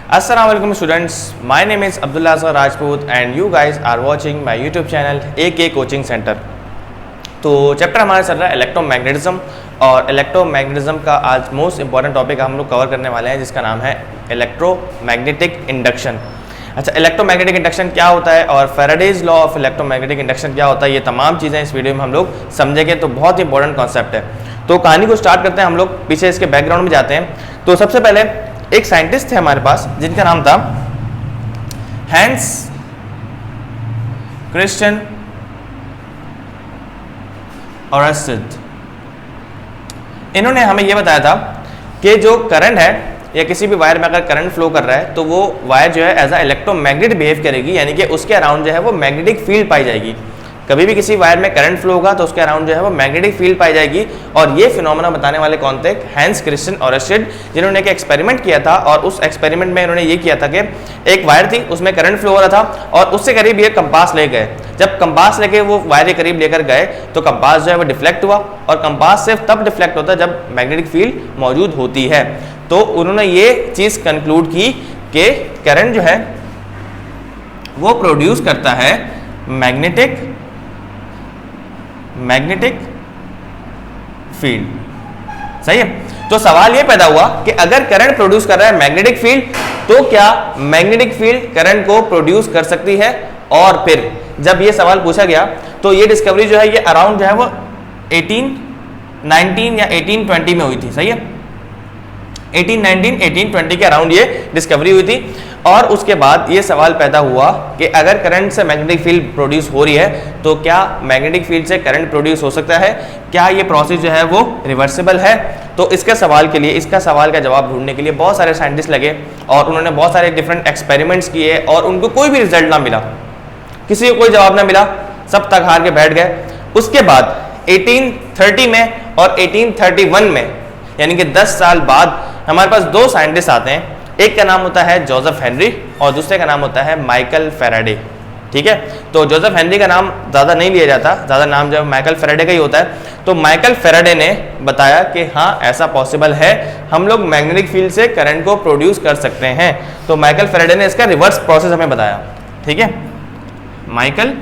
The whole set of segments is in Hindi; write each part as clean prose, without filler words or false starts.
Assalamu alaikum students, my name is Abdullah Azhar Rajput and you guys are watching my YouTube channel AK Coaching Center। तो चैप्टर हमारा चल रहा है इलेक्ट्रोमैग्नेटिज्म और इलेक्ट्रोमैग्नेटिज्म का आज मोस्ट इंपॉर्टेंट टॉपिक हम लोग कवर करने वाले हैं जिसका नाम है इलेक्ट्रोमैग्नेटिक इंडक्शन। अच्छा, इलेक्ट्रोमैग्नेटिक इंडक्शन क्या होता है और Faraday's law of electromagnetic induction क्या होता है, ये तमाम चीज़ें इस वीडियो में हम लोग समझेंगे। तो बहुत ही इंपॉर्टेंट कॉन्सेप्ट है। तो कहानी को स्टार्ट करते हैं, हम लोग पीछे इसके बैकग्राउंड में जाते हैं। तो सबसे पहले एक साइंटिस्ट थे हमारे पास जिनका नाम था हैंस क्रिश्चियन ओरस्टेड। इन्होंने हमें यह बताया था कि जो करंट है या किसी भी वायर में अगर करंट फ्लो कर रहा है तो वो वायर जो है एज अ इलेक्ट्रोमैग्नेट बिहेव करेगी, यानी कि उसके अराउंड जो है वो मैग्नेटिक फील्ड पाई जाएगी। कभी भी किसी वायर में करंट फ्लो होगा तो उसके अराउंड जो है वो मैग्नेटिक फील्ड पाई जाएगी। और ये फिनोमेना बताने वाले कौन थे? हैंस क्रिश्चियन ओरस्टेड, जिन्होंने एक एक्सपेरिमेंट किया था और उस एक्सपेरिमेंट में इन्होंने ये किया था कि एक वायर थी उसमें करंट फ्लो हो रहा था और उससे करीब ये कंपास ले गए। जब कंपास लेके वो वायर के करीब लेकर गए तो कंपास जो है वो डिफ्लेक्ट हुआ और कंपास सिर्फ तब डिफ्लेक्ट होता है जब मैग्नेटिक फील्ड मौजूद होती है। तो उन्होंने ये चीज़ कंक्लूड की कि करंट जो है वो प्रोड्यूस करता है मैग्नेटिक फील्ड। सही है। तो सवाल ये पैदा हुआ कि अगर करंट प्रोड्यूस कर रहा है मैग्नेटिक फील्ड तो क्या मैग्नेटिक फील्ड करंट को प्रोड्यूस कर सकती है? और फिर जब ये सवाल पूछा गया तो ये डिस्कवरी जो है ये अराउंड जो है वो 1819 या 1820 में हुई थी। सही है, 1819 1820 के अराउंड ये डिस्कवरी हुई थी। और उसके बाद ये सवाल पैदा हुआ कि अगर करंट से मैग्नेटिक फील्ड प्रोड्यूस हो रही है तो क्या मैग्नेटिक फील्ड से करंट प्रोड्यूस हो सकता है? क्या ये प्रोसेस जो है वो रिवर्सिबल है? तो इसके सवाल के लिए, इसका सवाल का जवाब ढूंढने के लिए बहुत सारे साइंटिस्ट लगे और उन्होंने बहुत सारे डिफरेंट एक्सपेरिमेंट्स किए और उनको कोई भी रिजल्ट ना मिला, किसी को कोई जवाब ना मिला, सब तक हार के बैठ गए। उसके बाद 1830 में और 1831 में, यानी कि 10 साल बाद हमारे पास दो साइंटिस्ट आते हैं। एक का नाम होता है जोसेफ हेनरी और दूसरे का नाम होता है माइकल फैराडे। ठीक है, तो जोसेफ हेनरी का नाम ज़्यादा नहीं लिया जाता, ज़्यादा नाम जो माइकल फैराडे का ही होता है। तो माइकल फैराडे ने बताया कि हाँ ऐसा पॉसिबल है, हम लोग मैग्नेटिक फील्ड से करंट को प्रोड्यूस कर सकते हैं। तो माइकल फैराडे ने इसका रिवर्स प्रोसेस हमें बताया। ठीक है, माइकल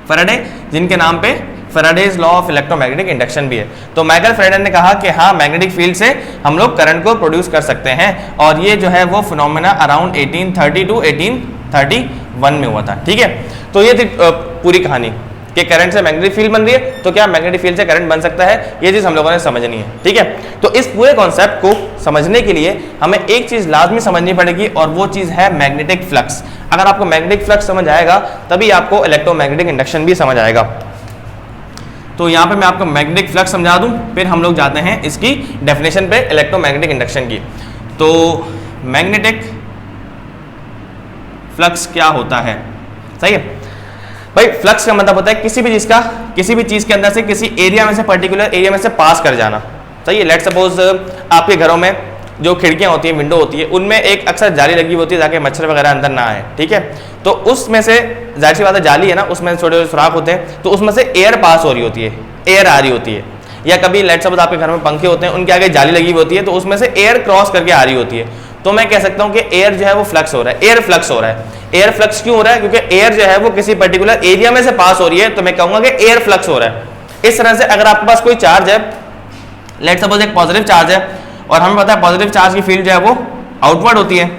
फैराडे जिनके नाम पे Faraday's law of electromagnetic induction भी है। तो माइकल फैराडे ने कहा कि हाँ मैग्नेटिक फील्ड से हम लोग करंट को प्रोड्यूस कर सकते हैं और ये जो है वो फिनोमेना अराउंड 1830 टू 1831 में हुआ था। ठीक है, तो ये थी पूरी कहानी कि करंट से मैग्नेटिक फील्ड बन रही है तो क्या मैग्नेटिक फील्ड से करंट बन सकता है, ये चीज़ हम लोगों ने समझनी है। ठीक है, तो इस पूरे कॉन्सेप्ट को समझने के लिए हमें एक चीज़ लाजमी समझनी पड़ेगी और वो चीज़ है मैग्नेटिक फ्लक्स। अगर आपको मैग्नेटिक फ्लक्स समझ आएगा तभी आपको इलेक्ट्रोमैग्नेटिक इंडक्शन भी समझ आएगा। तो यहाँ पे मैं आपको मैग्नेटिक फ्लक्स समझा दूँ, फिर हम लोग जाते हैं इसकी डेफिनेशन पे इलेक्ट्रोमैग्नेटिक इंडक्शन की। तो मैग्नेटिक फ्लक्स क्या होता है? सही है भाई, फ्लक्स का मतलब होता है किसी भी चीज़ का किसी भी चीज़ के अंदर से किसी एरिया में से, पर्टिकुलर एरिया में से पास कर जाना। सही है, लेट सपोज आपके घरों में जो खिड़कियाँ होती हैं, विंडो होती है, उनमें एक अक्सर जाली लगी होती है ताकि मच्छर वगैरह अंदर ना आए। ठीक है, तो उसमें से जाहिर सी बात है जाली है ना, उसमें छोटे छोटे सुराख होते हैं, तो उसमें से एयर पास हो रही होती है, एयर आ रही होती है। या कभी लेट सपोज आपके घर में पंखे होते हैं, उनके आगे जाली लगी हुई होती है तो उसमें से एयर क्रॉस करके आ रही होती है। तो मैं कह सकता हूँ कि एयर जो है वो फ्लक्स हो रहा है, एयर फ्लक्स हो रहा है। एयर फ्लक्स क्यों हो रहा है? क्योंकि एयर जो है वो किसी पर्टिकुलर एरिया में से पास हो रही है, तो मैं कहूँगा कि एयर फ्लक्स हो रहा है। इस तरह से अगर आपके पास कोई चार्ज है, लेट सपोज एक पॉजिटिव चार्ज है और हमें पता है पॉजिटिव चार्ज की फील्ड जो है वो आउटवर्ड होती है,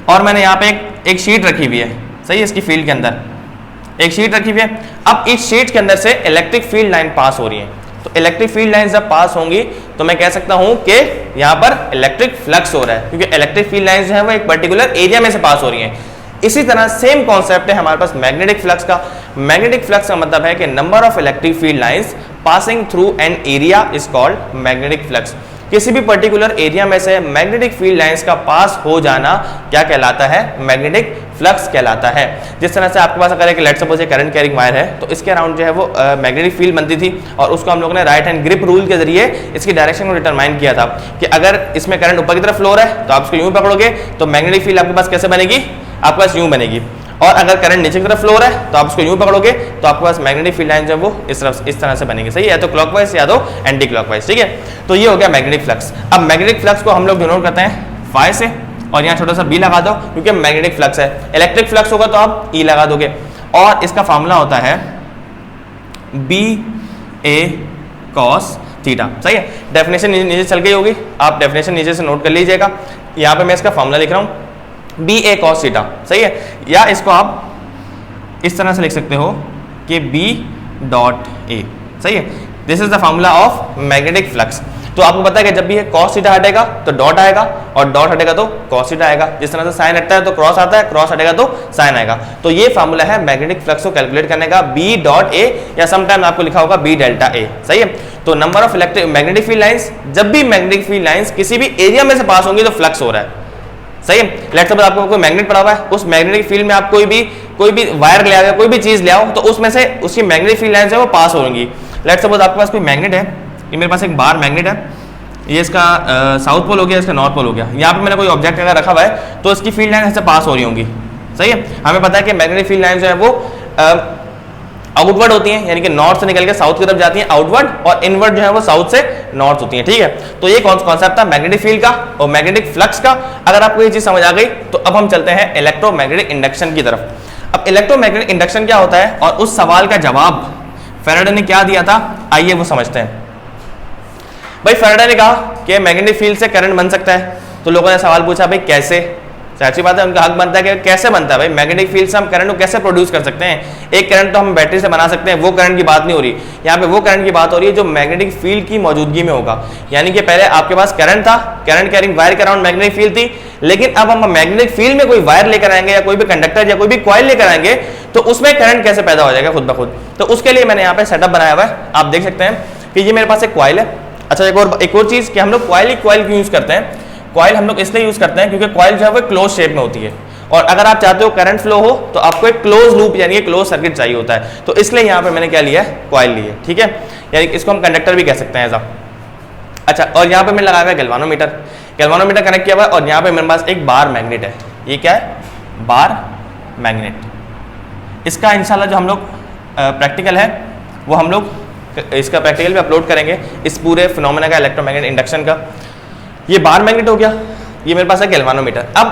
और मैंने यहाँ पे एक शीट रखी हुई है। सही है, इसकी फील्ड के अंदर एक शीट रखी हुई है। अब इस शीट के अंदर से इलेक्ट्रिक फील्ड लाइन पास हो रही है, तो इलेक्ट्रिक फील्ड लाइन जब पास होंगी तो मैं कह सकता हूं कि यहाँ पर इलेक्ट्रिक फ्लक्स हो रहा है, क्योंकि इलेक्ट्रिक फील्ड लाइन जो है वो एक पर्टिकुलर एरिया में से पास हो रही है। इसी तरह सेम कॉन्सेप्ट है हमारे पास मैग्नेटिक फ्लक्स का। मैग्नेटिक फ्लक्स का मतलब है कि number of electric field lines passing through an area is called magnetic flux. किसी भी पर्टिकुलर एरिया में से मैग्नेटिक फील्ड लाइंस का पास हो जाना क्या कहलाता है? मैग्नेटिक फ्लक्स कहलाता है। जिस तरह से आपके पास अगर एक लेट सपोज एक करंट कैरिंग वायर है तो इसके अराउंड जो है वो मैग्नेटिक फील्ड बनती थी और उसको हम लोगों ने राइट हैंड ग्रिप रूल के जरिए इसकी डायरेक्शन को डिटरमाइन किया था कि अगर इसमें करंट ऊपर की तरफ फ्लो हो रहा है तो आप इसको यूं पकड़ोगे तो मैग्नेटिक फील्ड आपके पास कैसे बनेगी? आपके पास यूं बनेगी। और अगर करंट नीचे की तरफ फ्लो हो रहा है तो आप उसको यूं पकड़ोगे तो आपके पास मैग्नेटिक फील्ड लाइन जो है वो इस तरह से बनेगी। सही है, या तो क्लॉकवाइज या तो एंटी क्लॉकवाइज। ठीक है, तो ये हो गया मैग्नेटिक फ्लक्स। अब मैग्नेटिक फ्लक्स को हम लोग डिनोट करते हैं फाई से। और यहाँ छोटा सा बी लगा दो क्योंकि मैग्नेटिक फ्लक्स है। इलेक्ट्रिक फ्लक्स होगा तो आप ई लगा दोगे, और इसका फॉर्मूला होता है बी ए कॉस थीटा। सही है, डेफिनेशन नीचे चल गई होगी, आप डेफिनेशन नीचे से नोट कर लीजिएगा। यहाँ पे मैं इसका फॉर्मूला लिख रहा हूँ बी ए कॉस थीटा। सही है, या इसको आप इस तरह से लिख सकते हो कि बी डॉट ए। सही है, this is the formula of magnetic flux. तो आपको पता है कि जब भी ये cos थीटा हटेगा तो डॉट आएगा, और डॉट हटेगा तो cos थीटा आएगा। जिस तरह से साइन हटता है तो क्रॉस आता है, क्रॉस हटेगा तो साइन आएगा। तो ये फार्मूला है मैग्नेटिक फ्लक्स को कैलकुलेट करने का, बी डॉट ए, या समटाइम आपको लिखा होगा बी डेल्टा ए। सही है, तो number of electric magnetic field lines, जब भी मैग्नेटिक फील्ड लाइंस किसी भी एरिया में से पास होंगी तो फ्लक्स हो रहा है। सही है, लेट्स सपोज आपको कोई मैग्नेट पड़ा हुआ है, उस मैग्नेटिक फील्ड में आप कोई भी वायर ले आओ, कोई भी चीज ले आओ, तो उसमें से उसकी मैग्नेटिक फील्ड लाइंस है वो पास होंगी। लेट्स सपोज आपके पास कोई मैग्नेट है, ये मेरे पास एक बार मैग्नेट है, ये इसका साउथ पोल हो गया, इसका नॉर्थ पोल हो गया। यहाँ पे मैंने कोई ऑब्जेक्ट अगर रखा हुआ है तो इसकी फील्ड लाइन ऐसे पास हो रही होंगी। सही है, हमें पता है कि मैग्नेटिक फील्ड लाइन जो है वो आउटवर्ड होती हैं, यानी कि नॉर्थ से निकल के साउथ की तरफ जाती हैं आउटवर्ड, और इनवर्ड जो है वो साउथ से नॉर्थ होती हैं। ठीक है, तो ये कॉन्सेप्ट था मैग्नेटिक फील्ड का और मैग्नेटिक फ्लक्स का। अगर आपको ये चीज समझ आ गई तो अब हम चलते हैं इलेक्ट्रोमैग्नेटिक इंडक्शन की तरफ। अब इलेक्ट्रोमैग्नेटिक इंडक्शन क्या होता है और उस सवाल का जवाब फैराडे ने क्या दिया था, आइए वो समझते हैं। भाई फैराडे ने कहा कि मैग्नेटिक फील्ड से करंट बन सकता है, तो लोगों ने सवाल पूछा भाई कैसे। अच्छी बात है, उनका हक बनता है कि कैसे बनता है भाई, मैग्नेटिक फील्ड से हम करंट को कैसे प्रोड्यूस कर सकते हैं। एक करंट तो हम बैटरी से बना सकते हैं, वो करंट की बात नहीं हो रही यहाँ पे, वो करंट की बात हो रही है जो मैग्नेटिक फील्ड की मौजूदगी में होगा। यानी कि पहले आपके पास करंट था, करंट कैरिंग वायर के अराउंड मैग्नेटिक फील्ड थी, लेकिन अब हम मैग्नेटिक फील्ड में कोई वायर लेकर आएंगे या कोई भी कंडक्टर या कोई भी कॉइल लेकर आएंगे तो उसमें करंट कैसे पैदा हो जाएगा खुद ब खुद। तो उसके लिए मैंने यहाँ पे सेटअप बनाया हुआ है, आप देख सकते हैं कि ये मेरे पास एक कॉइल है। अच्छा, एक और चीज कि हम लोग कॉइल क्यों यूज करते हैं, कॉइल हम लोग इसलिए यूज करते हैं क्योंकि कॉइल जो है वो क्लोज शेप में होती है, और अगर आप चाहते हो करंट फ्लो हो तो आपको एक क्लोज लूप यानी कि क्लोज सर्किट चाहिए होता है। तो इसलिए यहाँ पे मैंने क्या लिया है, कॉइल ली है। ठीक है, यानी इसको हम कंडक्टर भी कह सकते हैं ऐसा। अच्छा, और यहाँ पे मैंने लगाया हुआ है गैल्वानोमीटर, गैल्वानोमीटर कनेक्ट किया हुआ है, और यहाँ पे मेरे पास एक बार मैग्नेट है। ये क्या है, बार मैग्नेट। इसका इंशाल्लाह जो हम लोग प्रैक्टिकल है वो हम लोग इसका प्रैक्टिकल भी अपलोड करेंगे, इस पूरे फिनोमेना का, इलेक्ट्रोमैग्नेटिक इंडक्शन का। ये बार मैग्नेट हो गया, ये मेरे पास है गैल्वानोमीटर। अब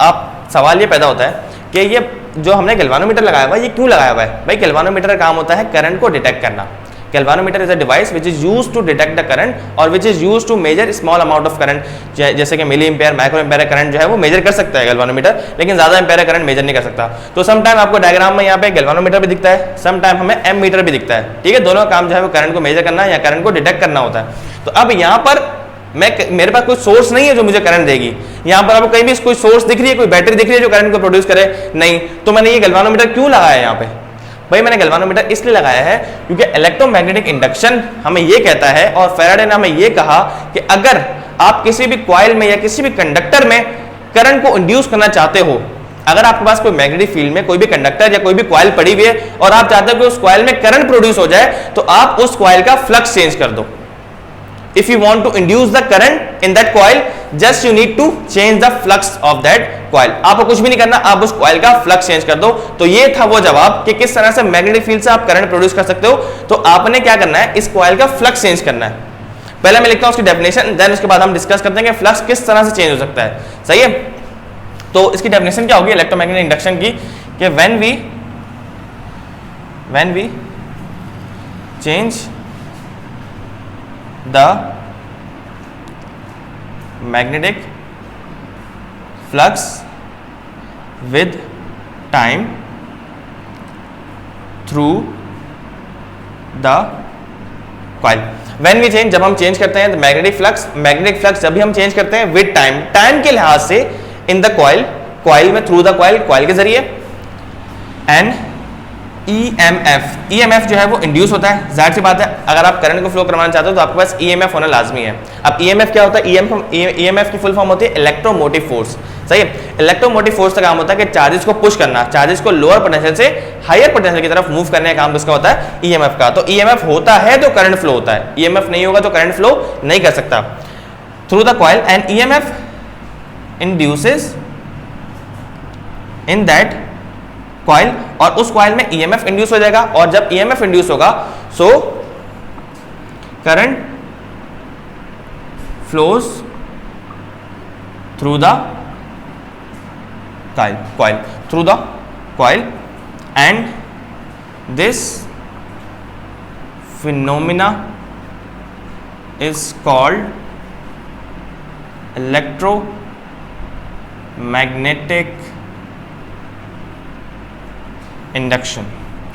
आप सवाल ये पैदा होता है कि ये जो हमने गैल्वानोमीटर लगाया हुआ है ये क्यों लगाया हुआ है। भाई गैल्वानोमीटर का काम होता है करंट को डिटेक्ट करना। Galvanometer is a device which is used to detect the current और which is used to measure small amount of current, जैसे कि milliampere, microampere current जो है वो मेजर कर सकता है गैल्वानोमीटर, लेकिन ज्यादा एम्पेयर करंट मेजर नहीं कर सकता। तो सम टाइम आपको डायग्राम में यहाँ पे गैल्वानोमीटर भी दिखता है, सम टाइम हमें एम मीटर भी दिखता है। ठीक है, दोनों काम जो है वो करंट को मेजर करना या करंट को डिटेक्ट करना होता है। तो अब यहाँ पर मेरे पास कोई सोर्स नहीं है जो मुझे करंट देगी। यहाँ पर आपको कहीं भी कोई सोर्स दिख रही है, कोई बैटरी दिख रही है जो करंट को प्रोड्यूस करे, नहीं। तो मैंने ये गैल्वानोमीटर क्यों लगाया है यहाँ पे, भाई मैंने गैल्वानोमीटर इसलिए लगाया है क्योंकि इलेक्ट्रोमैग्नेटिक इंडक्शन हमें ये कहता है, और फैराडे ने हमें ये कहा कि अगर आप किसी भी कॉइल में या किसी भी कंडक्टर में करंट को इंड्यूस करना चाहते हो, अगर आपके पास कोई मैग्नेटिक फील्ड में कोई भी कंडक्टर या कोई भी कॉइल पड़ी हुई है और आप चाहते हो कि उस कॉइल में करंट प्रोड्यूस हो जाए, तो आप उस कॉइल का फ्लक्स चेंज कर दो। If you want to induce the current in that coil, just you need to change the flux of that coil. आपको कुछ भी नहीं करना, आप उस कॉइल का फ्लक्स चेंज कर दो। तो ये था वो जवाब कि किस तरह से मैग्नेटिक फील्ड से आप करंट प्रोड्यूस कर सकते हो। तो आपने क्या करना है, इस कॉइल का फ्लक्स चेंज करना है। पहले मैं लिखता हूं उसकी डेफिनेशन, देन उसके बाद हम डिस्कस करते हैं कि फ्लक्स किस तरह से चेंज हो सकता है। सही है, तो इसकी डेफिनेशन क्या होगी इलेक्ट्रोमैग्नेटिक इंडक्शन की, कि when we change the magnetic flux with time through the coil. When we change, जब हम चेंज करते हैं मैग्नेटिक फ्लक्स जब भी हम चेंज करते हैं विद टाइम के लिहाज से इन द कॉइल में, थ्रू द कॉइल के जरिए, एंड EMF जो है वो इंड्यूस होता है। जाहिर सी बात है, अगर आप करंट को फ्लो करवाना चाहते हो तो आपके पास EMF होना लाजमी है। अब EMF क्या होता है, EMF की फुल फॉर्म होती है इलेक्ट्रोमोटिव फोर्स। सही है, इलेक्ट्रोमोटिव फोर्स का काम होता है कि चार्जेस को पुश करना, चार्जेस को लोअर पोटेंशियल से हायर पोटेंशियल की तरफ मूव करने का काम किसका होता है, EMF का। तो EMF होता है तो करंट फ्लो होता है, EMF नहीं होगा तो करंट फ्लो नहीं कर सकता through the coil, and EMF induces in that coil, और उस कॉइल में EMF इंड्यूस हो जाएगा, और जब EMF इंड्यूस होगा so current flows through the coil through the coil, and this phenomena is called electromagnetic induction,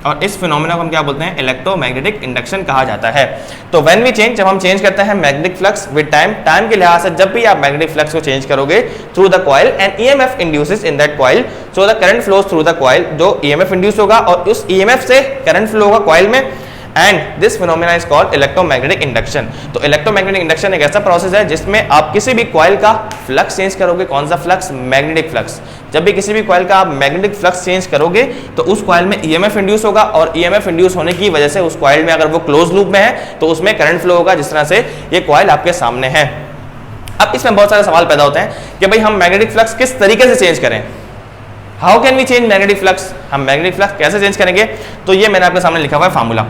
और इस फिनोमेना को हम क्या बोलते हैं, इलेक्ट्रोमैग्नेटिक इंडक्शन कहा जाता है। तो व्हेन वी चेंज, जब हम चेंज करते हैं magnetic flux with time, time के लिहाज से जब भी आप मैग्नेटिक फ्लक्स को चेंज करोगे through the coil and EMF induces in that coil, so the current flows through the coil, जो ईएमएफ इंड्यूस होगा और उस ईएमएफ से करंट फ्लो होगा कॉइल में, and this phenomena is called electromagnetic induction. तो इलेक्ट्रोमैग्नेटिक इंडक्शन एक ऐसा प्रोसेस है जिसमें आप किसी भी कॉइल का फ्लक्स चेंज करोगे। कौन सा फ्लक्स? Magnetic flux. जब भी किसी भी कॉइल का आप मैग्नेटिक फ्लक्स चेंज करोगे तो उस कॉइल में ईएमएफ इंड्यूस होगा, और ईएमएफ इंड्यूस होने की वजह से उस कॉइल में, अगर वो क्लोज लूप में है तो उसमें करंट फ्लो होगा, जिस तरह से ये कॉइल आपके सामने है। अब इसमें बहुत सारे सवाल पैदा होते हैं कि भाई हम मैग्नेटिक फ्लक्स किस तरीके से चेंज करें, how can we change magnetic flux, हम मैग्नेटिक फ्लक्स कैसे चेंज करेंगे। तो ये मैंने आपके सामने लिखा हुआ है फार्मूला,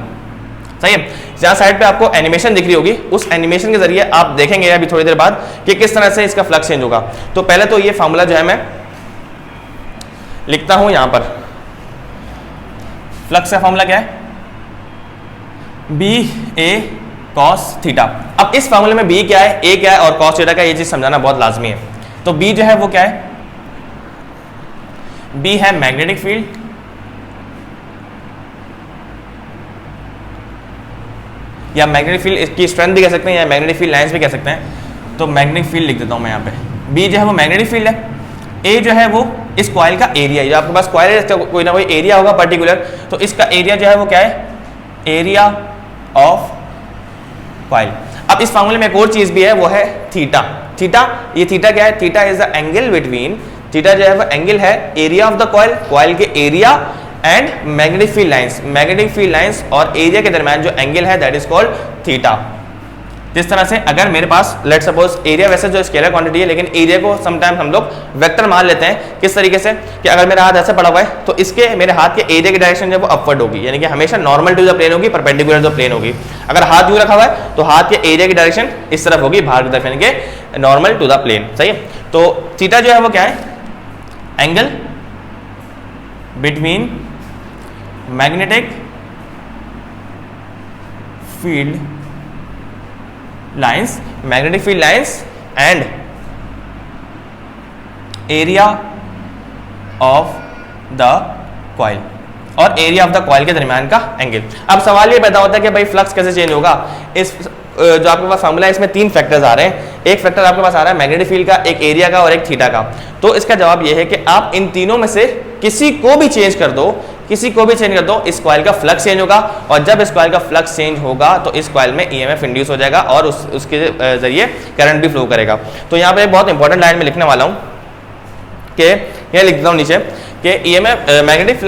सही है। जहाँ साइड पे आपको एनिमेशन दिख रही होगी, उस एनिमेशन के जरिए आप देखेंगे अभी थोड़ी देर बाद कि किस तरह से इसका फ्लक्स चेंज होगा। तो पहले तो ये फार्मूला जो है मैं लिखता हूं यहां पर। फ्लक्स का फार्मूला क्या है? बी ए कॉस थीटा। अब इस फार्मूले में बी क्या है, ए क्या है और कॉस थीटा का, ये चीज समझाना बहुत लाजमी है। तो बी जो है वो क्या है? बी है मैग्नेटिक फील्ड, या मैग्नेटिक फील्ड इसकी स्ट्रेंथ भी कह सकते हैं, या मैग्नेटिक फील्ड लाइंस भी कह सकते हैं। तो मैग्नेटिक फील्ड लिख देता हूं मैं यहाँ पे। बी जो है वो मैग्नेटिक फील्ड है, ए जो है वो इस कॉइल का एरिया है। जो आपके पास कॉइल है इसका कोई ना कोई एरिया होगा पर्टिकुलर, तो इसका एरिया जो है वो क्या है? Area of coil. अब इस फार्मूले में एक और चीज भी है, वो है थीटा। थीटा, ये थीटा क्या है? Theta is the angle between, theta जो है वो एंगल है area of the coil, coil के area and magnetic field lines, magnetic field lines और एरिया के दरमियान जो एंगल है दैट इज कॉल्ड थीटा। जिस तरह से अगर मेरे पास लेट सपोज एरिया, वैसे जो स्केलर क्वांटिटी है लेकिन एरिया को समटाइम हम लोग वेक्टर मान लेते हैं। किस तरीके से कि अगर मेरा हाथ ऐसे पड़ा हुआ है तो इसके, मेरे हाथ के एरिया की डायरेक्शन जो है वो अपवर्ड होगी, यानी कि हमेशा नॉर्मल टू द प्लेन होगी, परपेंडिकुलर टू द प्लेन होगी। अगर हाथ यूं रखा हुआ है तो हाथ के एरिया की डायरेक्शन इस तरफ होगी, बाहर की तरफ, यानी कि नॉर्मल टू द प्लेन, सही है। तो थीटा जो है वो क्या है? Angle between magnetic field lines, magnetic field lines and area of the coil, और एरिया ऑफ द कॉइल के दरमियान का एंगल। अब सवाल ये पैदा होता है कि भाई फ्लक्स कैसे चेंज होगा। इस जो आपके पास फार्मूला है इसमें तीन फैक्टर्स आ रहे हैं। एक फैक्टर आपके पास आ रहा है मैग्नेटिक फील्ड का, एक एरिया का और एक थीटा का। तो इसका जवाब ये है कि आप इन तीनों में से किसी को भी चेंज कर दो, किसी को भी चेंज कर दो, इस कॉइल का फ्लक्स चेंज होगा, और जब इस कॉइल का फ्लक्स चेंज होगा तो इस कॉइल में ईएमएफ इंड्यूस हो जाएगा और उसके जरिए करंट भी फ्लो करेगा। तो यहाँ पे एक बहुत इंपॉर्टेंट लाइन में लिखने वाला हूँ कि यह लिख देता हूँ नीचे कि EMF magnetic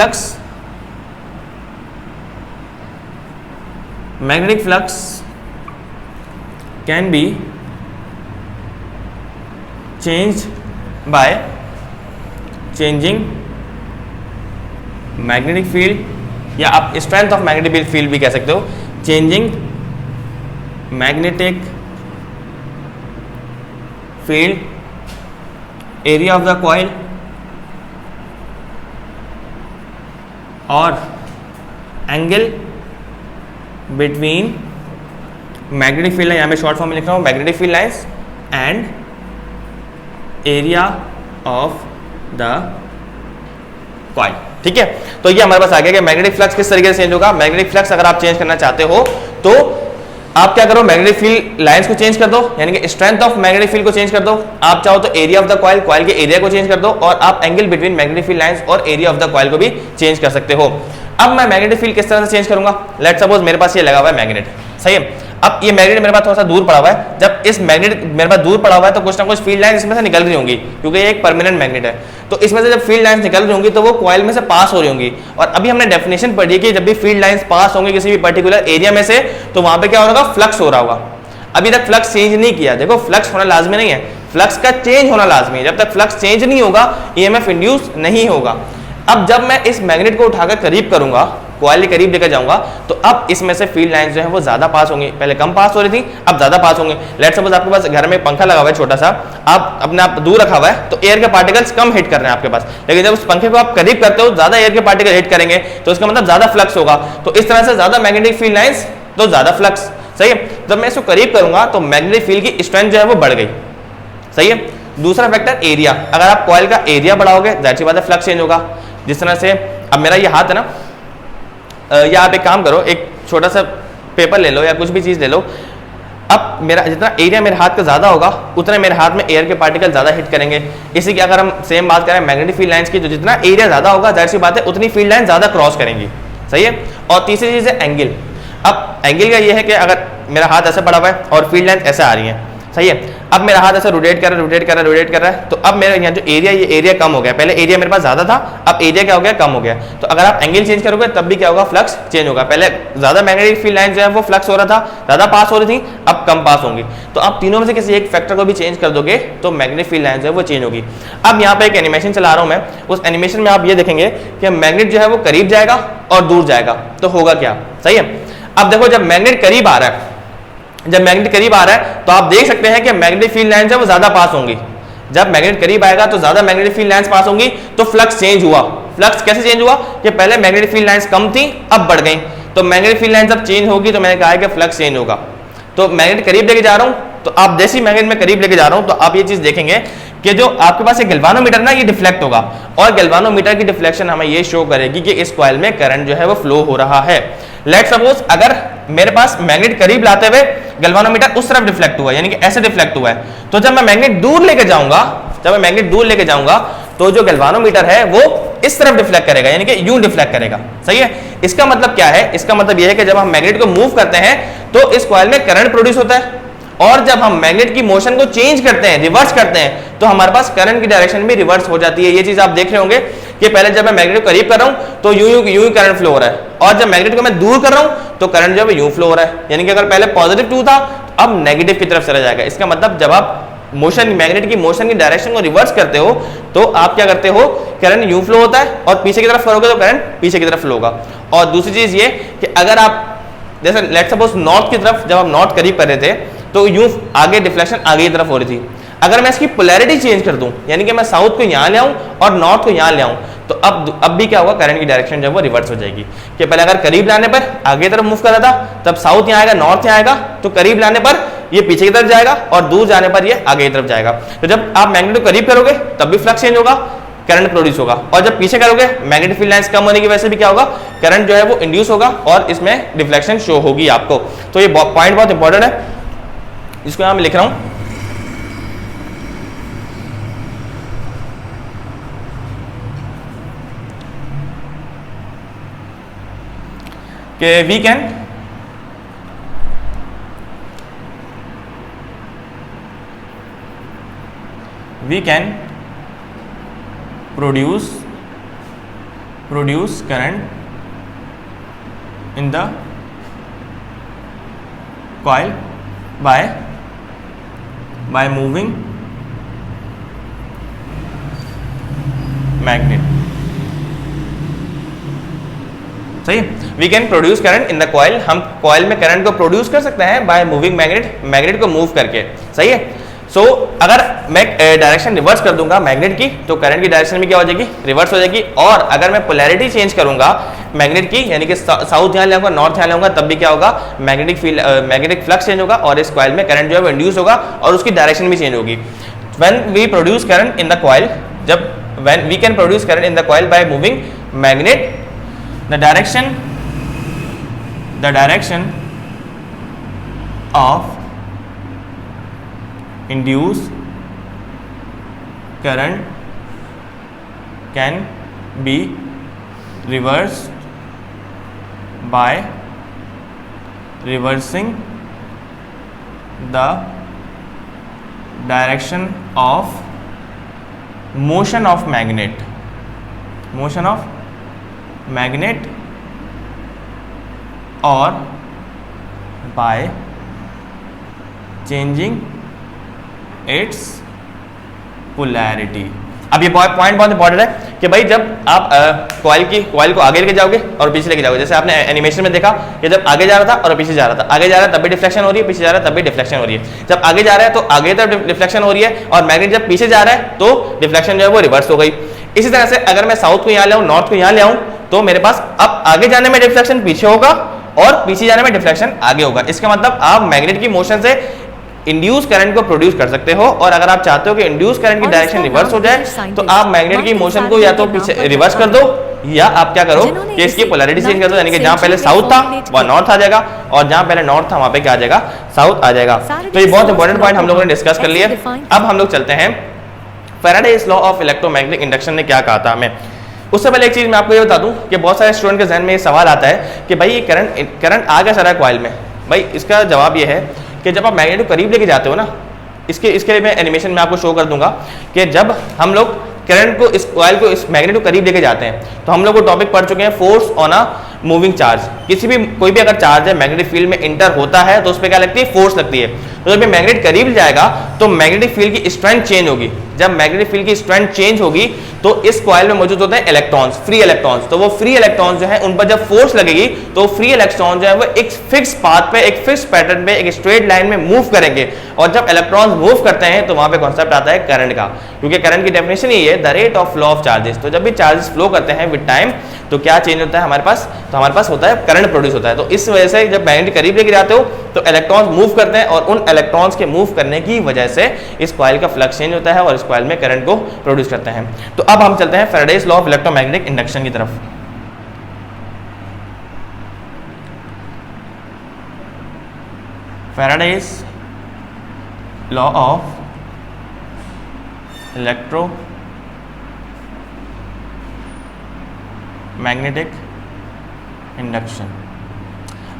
flux can be change by changing magnetic field, या आप स्ट्रेंथ ऑफ मैग्नेटिक फील्ड भी कह सकते हो, changing magnetic field area of the coil और एंगल बिटवीन मैग्नेटिक फील्ड, यहाँ पे शॉर्ट फॉर्म में लिख रहा हूँ, magnetic field lines and area of the coil. ठीक है, तो ये हमारे पास आ गया कि मैग्नेटिक फ्लक्स किस तरीके से चेंज होगा। मैग्नेटिक फ्लक्स अगर आप चेंज करना चाहते हो तो आप क्या करो, मैग्नेटिक फील्ड लाइंस को चेंज कर दो, यानी कि स्ट्रेंथ ऑफ मैग्नेटिक फील्ड को चेंज कर दो। आप चाहो तो area of the coil, coil के एरिया को चेंज कर दो, और आप angle between magnetic field lines और एरिया ऑफ द कॉइल को भी चेंज कर सकते हो। अब मैं मैग्नेटिक फील्ड किस तरह से चेंज करूंगा। लेट सपोज मेरे पास ये लगा हुआ है मैग्नेट, सही है। अब ये मैग्नेट मेरे पास थोड़ा सा दूर पड़ा हुआ है। जब इस मैग्नेट मेरे पास दूर पड़ा हुआ है तो कुछ ना कुछ फील्ड लाइन इसमें से निकल रही होंगी, क्योंकि ये एक परमानेंट मैग्नेट है। तो इसमें से जब फील्ड लाइंस निकल रही होंगी तो वो कॉइल में से पास हो रही होंगी। और अभी हमने डेफिनेशन पढ़ी है कि जब भी फील्ड लाइंस पास होंगे किसी भी पर्टिकुलर एरिया में से, तो वहां पे क्या होगा, फ्लक्स हो रहा होगा। अभी तक फ्लक्स चेंज नहीं किया। देखो, फ्लक्स होना लाजमी नहीं है, फ्लक्स का चेंज होना लाजमी है। जब तक फ्लक्स चेंज नहीं होगा ईएमएफ इंड्यूस नहीं होगा। अब जब मैं इस मैग्नेट को उठाकर करीब करूंगा कॉइल के करीब लेकर जाऊंगा तो अब इसमें से फील्ड लाइंस जो है वो ज्यादा पास होंगी, पहले कम पास हो रही थी अब ज्यादा पास होंगे। लेट्स सपोज आपके पास घर में पंखा लगा हुआ है छोटा सा, आप अपने आप दूर रखा हुआ है तो एयर के पार्टिकल्स कम हिट कर रहे हैं आपके पास, लेकिन जब उस पंखे को आप करीब करते हो ज्यादा एयर के पार्टिकल हिट करेंगे तो इसका मतलब ज्यादा फ्लक्स होगा। तो इस तरह से ज्यादा मैग्नेटिक फील्ड लाइंस तो ज्यादा फ्लक्स, सही है। जब मैं इसको करीब करूंगा तो मैग्नेटिक फील्ड की स्ट्रेंथ जो है वो बढ़ गई, सही है। दूसरा फैक्टर एरिया, अगर आप कॉइल का एरिया बढ़ाओगे जाहिर सी बात है फ्लक्स चेंज होगा। जिस तरह से अब मेरा ये हाथ है ना, या आप एक काम करो, एक छोटा सा पेपर ले लो या कुछ भी चीज ले लो, अब मेरा जितना एरिया मेरे हाथ का ज्यादा होगा उतने मेरे हाथ में एयर के पार्टिकल ज्यादा हिट करेंगे। इसी की अगर हम सेम बात करें मैग्नेटिक फील्ड लाइंस की, तो जितना एरिया ज्यादा होगा जाहिर सी बात है उतनी फील्ड लाइन ज्यादा क्रॉस करेंगी, सही है। और तीसरी चीज है एंगल। अब एंगल का ये है कि अगर मेरा हाथ ऐसे पड़ा हुआ है और फील्ड लाइन ऐसे आ रही है, सही है। अब मेरा हाथ ऐसे रोटेट कर रहा है तो अब मेरा यहाँ जो एरिया, ये एरिया कम हो गया, पहले एरिया मेरे पास ज्यादा था अब एरिया क्या हो गया, कम हो गया। तो अगर आप एंगल चेंज करोगे तब भी क्या होगा, फ्लक्स चेंज होगा। पहले ज्यादा मैग्नेटिक फील्ड लाइन जो है वो फ्लक्स हो रहा था, ज्यादा पास हो रही थी, अब कम पास होंगी। तो आप तीनों में से किसी एक फैक्टर को भी चेंज कर दोगे तो मैग्नेटिक फील्ड लाइन जो है वो चेंज होगी। अब यहाँ पे एक एनिमेशन चला रहा हूँ मैं, उस एनिमेशन में आप ये देखेंगे कि मैग्नेट जो है वो करीब जाएगा और दूर जाएगा, तो होगा क्या, सही है। अब देखो जब मैग्नेट करीब आ रहा है, जब मैग्नेट करीब आ रहा है तो आप देख सकते हैं कि मैग्नेटिक फील्ड लाइंस है वो ज्यादा पास होंगी। जब मैग्नेट करीब आएगा तो ज्यादा मैग्नेटिक फील्ड लाइंस पास होंगी, तो फ्लक्स चेंज हुआ। फ्लक्स कैसे चेंज हुआ कि पहले मैग्नेटिक फील्ड लाइंस कम थी अब बढ़ गई, तो मैग्नेटिक फील्ड लाइंस जब चेंज होगी तो मैंने कहा है कि फ्लक्स चेंज होगा। तो मैग्नेट करीब लेके जा रहा हूं तो आप जैसे मैग्नेट में करीब लेके जा रहा हूं तो आप ये चीज देखेंगे कि जो आपके पास एक गैल्वानोमीटर ना, ये डिफ्लेक्ट होगा और गैल्वानोमीटर की डिफ्लेक्शन हमें ये शो करेगी कि इस कॉइल में करंट जो है वो फ्लो हो रहा है। लेट्स सपोज अगर मेरे पास मैग्नेट करीब लाते हुए गैल्वानोमीटर उस तरफ डिफ्लेक्ट हुआ है, यानी कि ऐसे डिफ्लेक्ट हुआ है, तो जब मैं मैग्नेट दूर लेके जाऊंगा, तो जो गैल्वानोमीटर है वो इस तरफ डिफ्लेक्ट करेगा, यानी कि यूं डिफ्लेक्ट करेगा, सही है। इसका मतलब क्या है, इसका मतलब यह है कि जब हम मैग्नेट को मूव करते हैं तो इस कॉइल में करंट प्रोड्यूस होता है, और जब हम मैग्नेट की मोशन को चेंज करते हैं, रिवर्स करते हैं, तो हमारे पास करंट की डायरेक्शन भी रिवर्स हो जाती है। ये चीज आप देख रहे होंगे कि पहले जब मैं मैग्नेट को करीब कर रहा हूं तो यूं करंट फ्लो हो रहा है, और जब मैग्नेट को मैं दूर कर रहा हूं तो करंट जो है यूं फ्लो हो रहा है, यानी कि अगर पहले पॉजिटिव 2 था तो अब नेगेटिव की तरफ चला जाएगा। इसका मतलब जब आप मैग्नेट की मोशन की डायरेक्शन को रिवर्स करते हो तो आप क्या करते हो, करंट यूं फ्लो होता है, और पीछे की तरफ करोगे तो करंट पीछे की तरफ फ्लो होगा। और दूसरी चीज ये कि अगर आप जैसे लेट्स सपोज नॉर्थ की तरफ, जब आप नॉर्थ करीब कर रहे थे तो यूं आगे डिफ्लेक्शन आगे की तरफ हो रही थी। अगर मैं इसकी पोलैरिटी चेंज कर दूं, यानी कि मैं साउथ को यहां ले आऊं और नॉर्थ को यहां ले आऊं, तो अब भी क्या होगा, करंट की डायरेक्शन जो है वो रिवर्स हो जाएगी। कि पहले अगर करीब लाने पर आगे की तरफ मूव कर रहा था, तब साउथ यहां आएगा, नॉर्थ यहां आएगा, तो करीब लाने पर ये पीछे की तरफ जाएगा और दूर जाने पर ये आगे की तरफ जाएगा। तो जब आप मैग्नेट को करीब करोगे तब भी फ्लक्स चेंज होगा, करंट प्रोड्यूस होगा, और जब पीछे करोगे मैग्नेटिक फील्ड लाइंस कम होने की वजह से भी क्या होगा, करंट जो है वो इंड्यूस होगा और इसमें डिफ्लेक्शन शो होगी आपको। तो ये पॉइंट बहुत इंपॉर्टेंट है, जिसको यहां मैं लिख रहा हूं। कि we can produce current in the coil by moving magnet, सही। We can produce current in the coil, हम कॉइल में करंट को प्रोड्यूस कर सकते हैं बाय मूविंग मैग्नेट को मूव करके, सही है। सो अगर मैं डायरेक्शन रिवर्स कर दूंगा मैग्नेट की तो करंट की डायरेक्शन भी क्या हो जाएगी, रिवर्स हो जाएगी। और अगर मैं पोलैरिटी चेंज करूंगा मैग्नेट की, यानी कि साउथ यहाँ लाऊंगा, नॉर्थ यहाँ लाऊंगा, तब भी क्या होगा, मैग्नेटिक फ्लक्स चेंज होगा और इस कॉइल में करंट जो है वो इंड्यूस होगा और उसकी डायरेक्शन भी चेंज होगी। When we produce current in the coil, when we can produce current in the coil by moving magnet, the direction of induced current can be reversed by reversing the direction of motion of magnet or by changing its polarity। अब ये पॉइंट बहुत इंपॉर्टेंट है कि भाई जब आप कॉइल को आगे लेके जाओगे और पीछे लेके जाओगे, जैसे आपने एनिमेशन में देखा कि जब आगे जा रहा था और पीछे जा रहा था, आगे जा रहा है तब भी डिफ्लेक्शन हो रही है, पीछे जा रहा है तब भी डिफ्लेक्शन हो रही है। जब आगे जा रहा है तो आगे तक डिफ्लेक्शन हो रही है, और मैग्नेट जब पीछे जा रहा है तो डिफ्लेक्शन जो है वो रिवर्स हो गई। इसी तरह से अगर मैं साउथ को यहाँ ले आऊँ, नॉर्थ को यहाँ ले आऊँ, तो मेरे पास अब आगे जाने में डिफ्लेक्शन पीछे होगा और पीछे जाने में डिफ्लेक्शन आगे होगा। इसका मतलब आप मैग्नेट की मोशन से इंड्यूस करंट को प्रोड्यूस कर सकते हो, और अगर आप चाहते हो कि इंड्यूस करंट की डायरेक्शन रिवर्स हो जाए तो आप मैग्नेट की मोशन को या तो पीछे रिवर्स कर दो, या आप क्या करो कि इसकी पोलैरिटी चेंज कर दो, यानी कि जहां पहले साउथ था वहां नॉर्थ आ जाएगा, और जहां पहले नॉर्थ था वहां पे क्या आ जाएगा, साउथ आ जाएगा। तो ये बहुत इंपॉर्टेंट पॉइंट हम लोगों ने डिस्कस कर लिया। अब हम लोग चलते हैं Faraday's law of electromagnetic induction ने क्या कहा था हमें। उससे पहले एक चीज मैं आपको ये बता दूं कि बहुत सारे स्टूडेंट के जहन में ये सवाल आता है कि भाई ये करंट आ गया सारा कॉइल में। भाई इसका जवाब ये है कि जब आप मैग्नेट को करीब लेके जाते हो ना, इसके लिए मैं एनिमेशन में आपको शो कर दूंगा कि जब हम लोग करंट को, इस कॉइल को, इस मैग्नेट को करीब लेके जाते हैं, तो हम लोग वो टॉपिक पढ़ चुके हैं force on a moving charge. कोई भी अगर चार्ज है मैग्नेटिक फील्ड में इंटर होता है तो उस पर क्या लगती है, फोर्स लगती है। तो जब ये मैग्नेट करीब जाएगा तो मैग्नेटिक फील्ड की स्ट्रेंथ चेंज होगी। जब मैग्नेटिक फील्ड की स्ट्रेंथ चेंज होगी तो इस कॉइल में मौजूद होते हैं इलेक्ट्रॉन्स, फ्री इलेक्ट्रॉन्स। तो वो फ्री इलेक्ट्रॉन्स जो है उन पर जब फोर्स लगेगी तो फ्री इलेक्ट्रॉन जो है वो एक फिक्स पाथ पे, एक फिक्स पैटर्न पे, एक स्ट्रेट लाइन में मूव करेंगे, और जब इलेक्ट्रॉन्स मूव करते हैं तो वहां पे कॉन्सेप्ट आता है करंट का, क्योंकि करंट की डेफिनेशन यही है, the rate of flow of charges. तो जब भी चार्जेस फ्लो करते हैं विद टाइम तो क्या चेंज होता है हमारे पास, तो हमारे पास होता है करंट प्रोड्यूस होता है। तो इस वजह से जब मैग्नेट करीब लेके जाते हो तो इलेक्ट्रॉन्स मूव करते हैं, और उन इलेक्ट्रॉन्स के मूव करने की वजह से इस कॉइल का फ्लक्स चेंज होता है और इस कॉइल में करंट को प्रोड्यूस करते हैं। तो अब हम चलते हैं Faraday's law of electromagnetic induction की तरफ। Faraday's law of electromagnetic induction.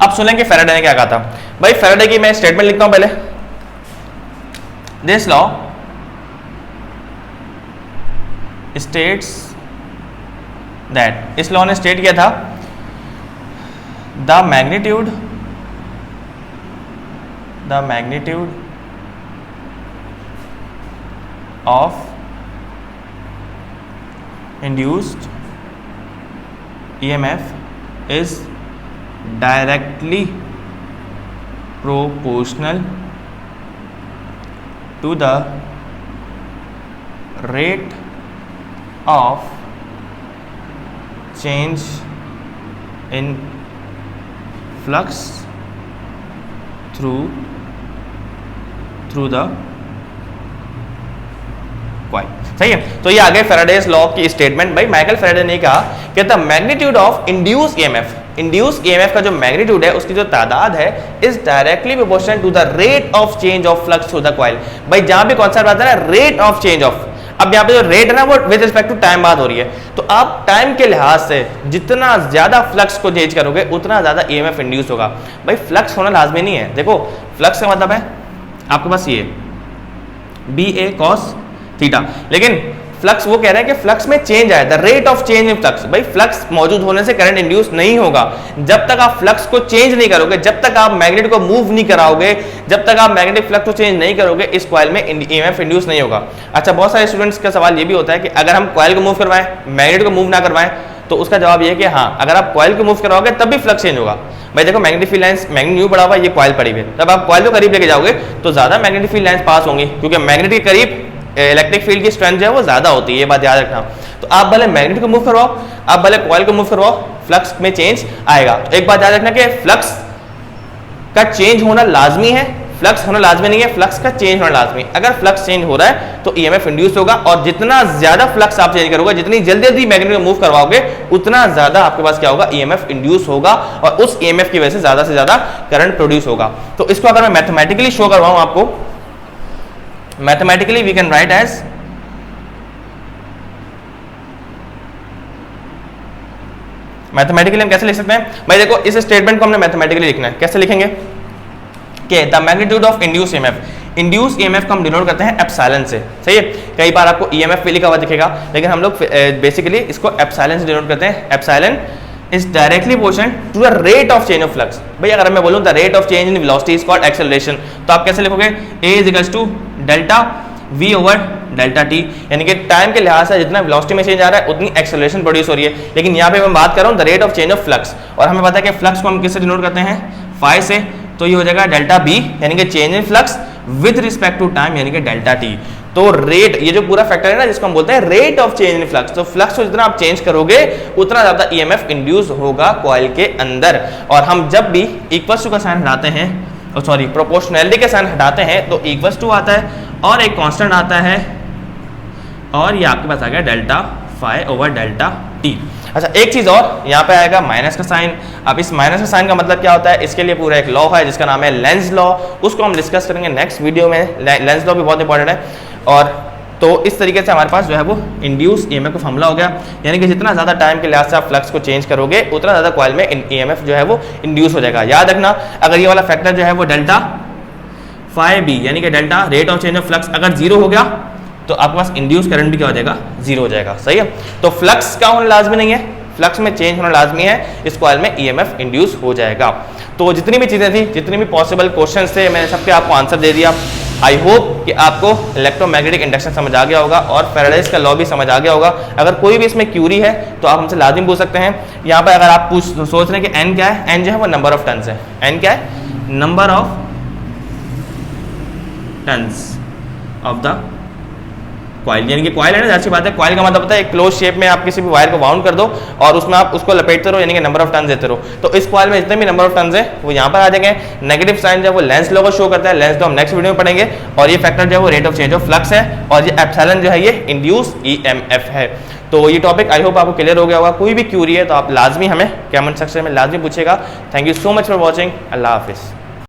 अब सुनेंगे फैराडे ने क्या कहा था। भाई फैराडे की मैं स्टेटमेंट लिखता हूं पहले। दिस लॉ स्टेट्स दैट, इस लॉ ने स्टेट किया था the magnitude of induced EMF is directly proportional to the rate of change in flux through the coil। सही है। तो ये आगे फैराडेज लॉ की स्टेटमेंट। भाई माइकल फैराडे ने कहा कि the magnitude of induce EMF का जो मैग्नीट्यूड है उसकी जो तादाद है is directly proportional to the rate of change of flux through the coil. भाई जहां भी कॉन्सेप्ट आता है ना रेट ऑफ चेंज ऑफ, अब यहाँ पे जो रेट है ना वो विद रिस्पेक्ट टू टाइम बात हो रही है। तो आप टाइम के लिहाज से जितना ज्यादा फ्लक्स को चेंज करोगे उतना ज्यादा EMF इंड्यूस होगा। भाई फ्लक्स होना लाजमी नहीं है। देखो फ्लक्स का मतलब है आपके पास ये BA cos थीटा, लेकिन फ्लक्स वो कह रहे हैं कि फ्लक्स में चेंज आए, the rate of change in flux. भाई फ्लक्स मौजूद होने से करंट इंड्यूस नहीं होगा। जब तक आप फ्लक्स को चेंज नहीं करोगे, जब तक आप मैग्नेट को मूव नहीं कराओगे, जब तक आप मैग्नेटिक फ्लक्स को चेंज नहीं करोगे, इस कॉइल में EMF इंड्यूस नहीं होगा। अच्छा, बहुत सारे स्टूडेंट्स का सवाल ये भी होता है कि अगर हम कॉइल को मूव करवाएं, मैग्नेट को मूव ना करवाएं, तो उसका जवाब ये है कि हाँ, अगर आप कॉइल को मूव करवाओगे तब भी फ्लक्स चेंज होगा। भाई देखो magnetic field lines, magnet new पड़ा हुआ है, ये कॉइल पड़ी हुई है, तब आप कॉइल को करीब लेके जाओगे तो ज्यादा मैग्नेटिक फील्ड लाइंस पास होंगी, क्योंकि मैग्नेट के करीब इलेक्ट्रिक फील्ड की स्ट्रेंथ जो है वो ज्यादा होती है, ये बात याद रखना। तो आप भले मैग्नेट को मूव करवाओ, आप भले कॉइल को मूव करवाओ, फ्लक्स में चेंज आएगा। तो एक बात याद रखना कि फ्लक्स का चेंज होना लाजमी है, फ्लक्स होना लाजमी नहीं है, फ्लक्स का चेंज होना लाजमी। अगर फ्लक्स चेंज हो रहा है तो EMF इंड्यूस होगा, और जितना ज्यादा फ्लक्स आप चेंज करोगे, जितनी जल्दी जल्दी मैग्नेट को मूव करवाओगे, उतना ज्यादा आपके पास क्या होगा, EMF इंड्यूस होगा, और उस EMF की वजह से ज्यादा करंट प्रोड्यूस होगा। तो इसको अगर मैं मैथमेटिकली शो करवाऊं आपको, mathematically we can write as mathematically हम कैसे लिख सकते हैं। भाई देखो इस स्टेटमेंट को हमने मैथमेटिकली लिखना है, कैसे लिखेंगे कि the magnitude of induce EMF को हम डिनोट करते हैं एप्सिलॉन से। सही है, कई बार आपको EMF भी लिखा हुआ दिखेगा, लेकिन हम लोग बेसिकली इसको एप्सिलॉन से डिनोट करते हैं। Epsilon is directly proportional to the rate of change of flux. भाई अगर मैं बोलूं the rate of change in velocity is called acceleration, तो आप कैसे लिखोगे, A is equals to delta v over delta t, यानी कि टाइम के लिहाज से जितना वेलोसिटी में चेंज आ रहा है उतनी एक्सेलरेशन प्रोड्यूस हो रही है। लेकिन यहाँ पे मैं बात कर रहा हूँ the rate of change of flux, और हमें पता है कि फ्लक्स को हम किससे डिनोट करते हैं, फाई से, तो ये हो जाएगा डेल्टा बी यानी कि change in flux with respect to time यानी कि डेल्टा टी। तो रेट, ये जो पूरा फैक्टर है ना जिसको हम बोलते हैं rate of change in flux, तो फ्लक्स को जितना आप चेंज करोगे उतना ज्यादा ईएमएफ इंड्यूस होगा कॉइल के अंदर। और हम जब भी इक्वल्स टू का साइन हटाते हैं, सॉरी प्रोपोर्शनैलिटी के साइन हटाते हैं तो इक्वल्स टू आता है और एक कांस्टेंट आता है और ये आपके पास आ गया delta phi over delta t. अच्छा एक चीज और यहाँ पे आएगा माइनस का साइन। अब इस माइनस का साइन का मतलब क्या होता है, इसके लिए पूरा एक लॉ है जिसका नाम है लेंज लॉ, उसको हम डिस्कस करेंगे नेक्स्ट वीडियो में। लेंज लॉ भी बहुत इंपॉर्टेंट है। और तो इस तरीके से हमारे पास जो है वो इंड्यूस ईएमएफ का फॉर्मूला हो गया, यानी कि जितना ज्यादा टाइम के लिहाज से आप फ्लक्स को चेंज करोगे उतना ज्यादा कॉइल में ईएमएफ जो है वो इंड्यूस हो जाएगा। याद रखना अगर ये वाला फैक्टर जो है वो डेल्टा फाई बी यानी कि delta rate of change of flux अगर जीरो हो गया तो आपके पास इंड्यूस करंट भी क्या हो जाएगा, जीरो हो जाएगा। सही है, तो फ्लक्स का होना लाजमी नहीं है, फ्लक्स में चेंज होना लाजमी है, इस कॉइल में ईएमएफ इंड्यूस हो जाएगा। तो जितनी भी चीजें थी, जितनी भी पॉसिबल क्वेश्चंस थे, मैंने सबके आपको आंसर दे दिया। आई होप कि आपको इलेक्ट्रोमैग्नेटिक इंडक्शन समझ आ गया होगा और फैराडेज का लॉ भी समझ आ गया होगा। अगर कोई भी इसमें क्यूरी है तो आप हमसे लाजिम पूछ सकते हैं। यहाँ पर अगर आप सोच रहे हैं कि एन क्या है, एन जो है वो नंबर ऑफ टन्स है। एन क्या है, number of tons of the coil, यानी कि कॉइल है ना, जाहिर सी बात है कॉइल का मतलब होता है एक क्लोज शेप में आप किसी भी वायर को बाउंड कर दो और उसमें आप उसको लपेटते रहो, यानी कि नंबर ऑफ टर्न्स देते रहो। तो इस कॉइल में जितने भी नंबर ऑफ टर्न्स है वो यहाँ पर आ जाएंगे। नेगेटिव साइन जो है वो लेंस लॉ को शो करता है, लेंस लॉ हम नेक्स्ट वीडियो में पढ़ेंगे। और ये फैक्टर जो है वो rate of change of flux है और ये एप्सिलॉन जो है ये इंड्यूस ईएमएफ है। तो ये टॉपिक आई होप आपको क्लियर हो गया होगा। कोई भी क्यूरी है तो आप लाजमी हमें कमेंट सेक्शन में लाजमी पूछेगा। Thank you so much for watching. अल्लाह हाफिज़।